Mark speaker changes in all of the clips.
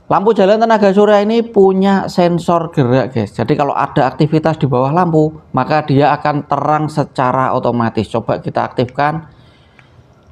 Speaker 1: Lampu jalan tenaga surya ini punya sensor gerak guys. Jadi kalau ada aktivitas di bawah lampu, maka dia akan terang secara otomatis. Coba kita aktifkan.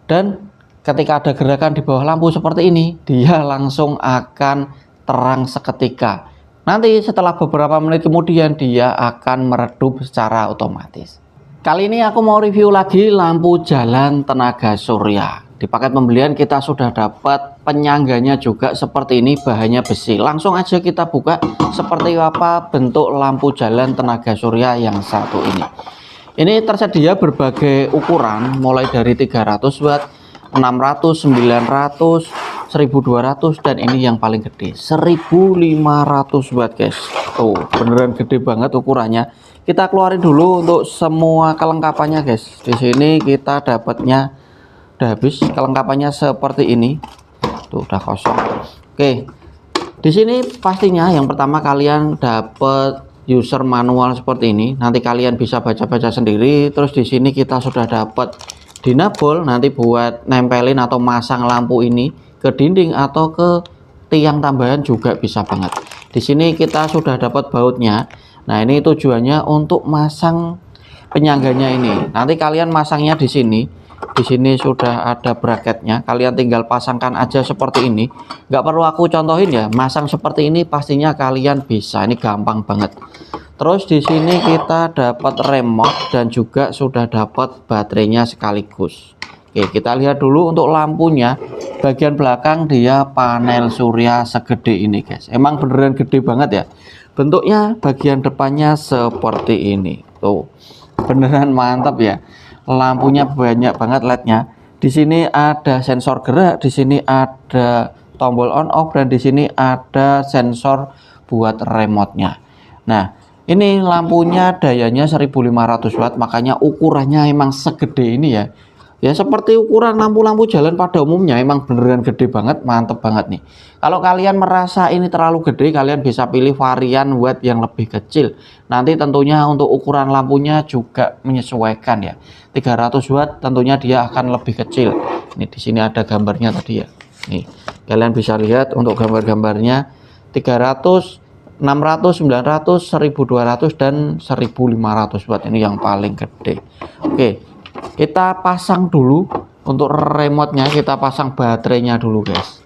Speaker 1: Dan ketika ada gerakan di bawah lampu seperti ini, dia langsung akan terang seketika. Nanti setelah beberapa menit kemudian dia akan meredup secara otomatis. Kali ini aku mau review lagi lampu jalan tenaga surya. Di paket pembelian kita sudah dapat penyangganya juga seperti ini, bahannya besi. Langsung aja kita buka seperti apa bentuk lampu jalan tenaga surya yang satu ini. Ini tersedia berbagai ukuran mulai dari 300 watt, 600, 900, 1200 dan ini yang paling gede 1500 watt guys. Tuh beneran gede banget ukurannya. Kita keluarin dulu untuk semua kelengkapannya guys. Di sini kita dapatnya udah habis kelengkapannya seperti ini. Tuh udah kosong. Oke. Di sini pastinya yang pertama kalian dapat user manual seperti ini. Nanti kalian bisa baca-baca sendiri. Terus di sini kita sudah dapat dinabol nanti buat nempelin atau masang lampu ini ke dinding atau ke tiang tambahan juga bisa banget. Di sini kita sudah dapat bautnya. Nah, ini tujuannya untuk masang penyangganya ini. Nanti kalian masangnya di sini. Di sini sudah ada bracketnya. Kalian tinggal pasangkan aja seperti ini. Nggak perlu aku contohin ya. Masang seperti ini pastinya kalian bisa. Ini gampang banget. Terus di sini kita dapat remote dan juga sudah dapat baterainya sekaligus. Oke, kita lihat dulu untuk lampunya. Bagian belakang dia panel surya segede ini guys. Emang beneran gede banget ya. Bentuknya bagian depannya seperti ini. Tuh, beneran mantap ya. Lampunya banyak banget LED-nya. Di sini ada sensor gerak, di sini ada tombol on off dan di sini ada sensor buat remote-nya. Nah, ini lampunya dayanya 1500 watt, makanya ukurannya emang segede ini ya. Ya seperti ukuran lampu-lampu jalan pada umumnya, emang beneran gede banget, mantep banget nih. Kalau kalian merasa ini terlalu gede, kalian bisa pilih varian watt yang lebih kecil. Nanti tentunya untuk ukuran lampunya juga menyesuaikan ya. 300 watt tentunya dia akan lebih kecil. Ini di sini ada gambarnya tadi ya. Nih, kalian bisa lihat untuk gambar-gambarnya 300, 600, 900, 1200 dan 1500 watt. Ini yang paling gede. Oke. Kita pasang dulu untuk remote-nya, kita pasang baterainya dulu guys.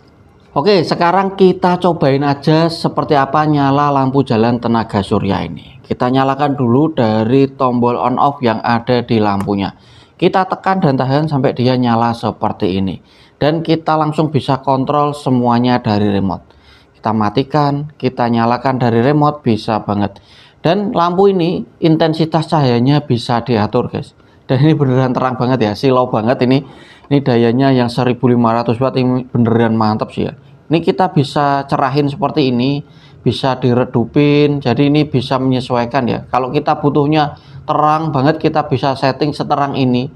Speaker 1: Oke, sekarang kita cobain aja seperti apa nyala lampu jalan tenaga surya ini. Kita nyalakan dulu dari tombol on off yang ada di lampunya. Kita tekan dan tahan sampai dia nyala seperti ini. Dan kita langsung bisa kontrol semuanya dari remote. Kita matikan, kita nyalakan dari remote, bisa banget. Dan lampu ini intensitas cahayanya bisa diatur guys. Dan ini beneran terang banget ya, silau banget ini dayanya yang 1500 watt, ini beneran mantap sih ya. Ini kita bisa cerahin seperti ini, bisa diredupin, jadi ini bisa menyesuaikan ya. Kalau kita butuhnya terang banget, kita bisa setting seterang ini,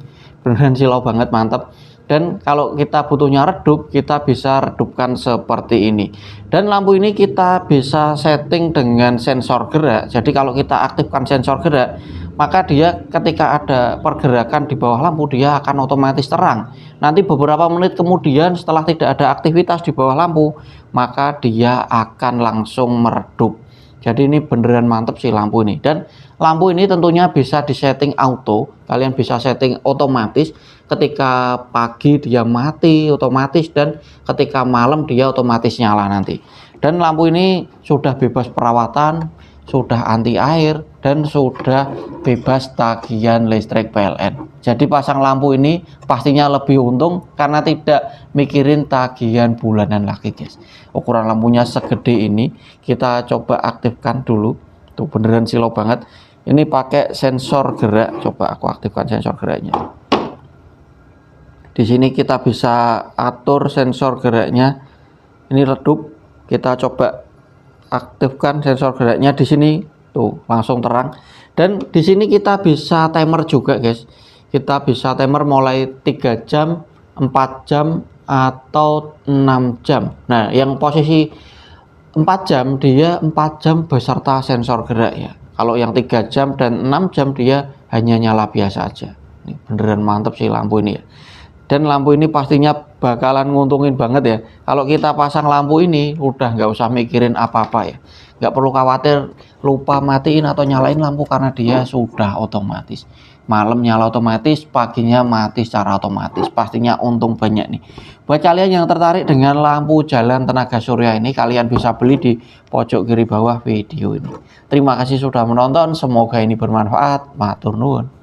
Speaker 1: beneran silau banget, mantap. Dan kalau kita butuhnya redup, kita bisa redupkan seperti ini. Dan lampu ini kita bisa setting dengan sensor gerak. Jadi kalau kita aktifkan sensor gerak, maka dia ketika ada pergerakan di bawah lampu, dia akan otomatis terang. Nanti beberapa menit kemudian setelah tidak ada aktivitas di bawah lampu, maka dia akan langsung meredup. Jadi ini beneran mantap sih lampu ini. Dan lampu ini tentunya bisa disetting auto. Kalian bisa setting otomatis. Ketika pagi dia mati otomatis, dan ketika malam dia otomatis nyala nanti. Dan lampu ini sudah bebas perawatan, sudah anti air, dan sudah bebas tagihan listrik PLN. Jadi pasang lampu ini pastinya lebih untung karena tidak mikirin tagihan bulanan lagi guys. Ukuran lampunya segede ini, kita coba aktifkan dulu. Tuh beneran silau banget. Ini pakai sensor gerak. Coba aku aktifkan sensor geraknya. Di sini kita bisa atur sensor geraknya. Ini redup. Kita coba aktifkan sensor geraknya di sini. Tuh langsung terang. Dan di sini kita bisa timer juga guys. Kita bisa timer mulai 3 jam, 4 jam atau 6 jam. Nah, yang posisi 4 jam dia 4 jam beserta sensor gerak ya. Kalau yang 3 jam dan 6 jam dia hanya nyala biasa aja. Ini beneran mantap sih lampu ini ya. Dan lampu ini pastinya bakalan nguntungin banget ya. Kalau kita pasang lampu ini udah nggak usah mikirin apa-apa ya, nggak perlu khawatir lupa matiin atau nyalain lampu karena dia sudah otomatis. Malam nyala otomatis, paginya mati secara otomatis. Pastinya untung banyak nih. Buat kalian yang tertarik dengan lampu jalan tenaga surya ini, kalian bisa beli di pojok kiri bawah video ini. Terima kasih sudah menonton, semoga ini bermanfaat. Matur nuwun.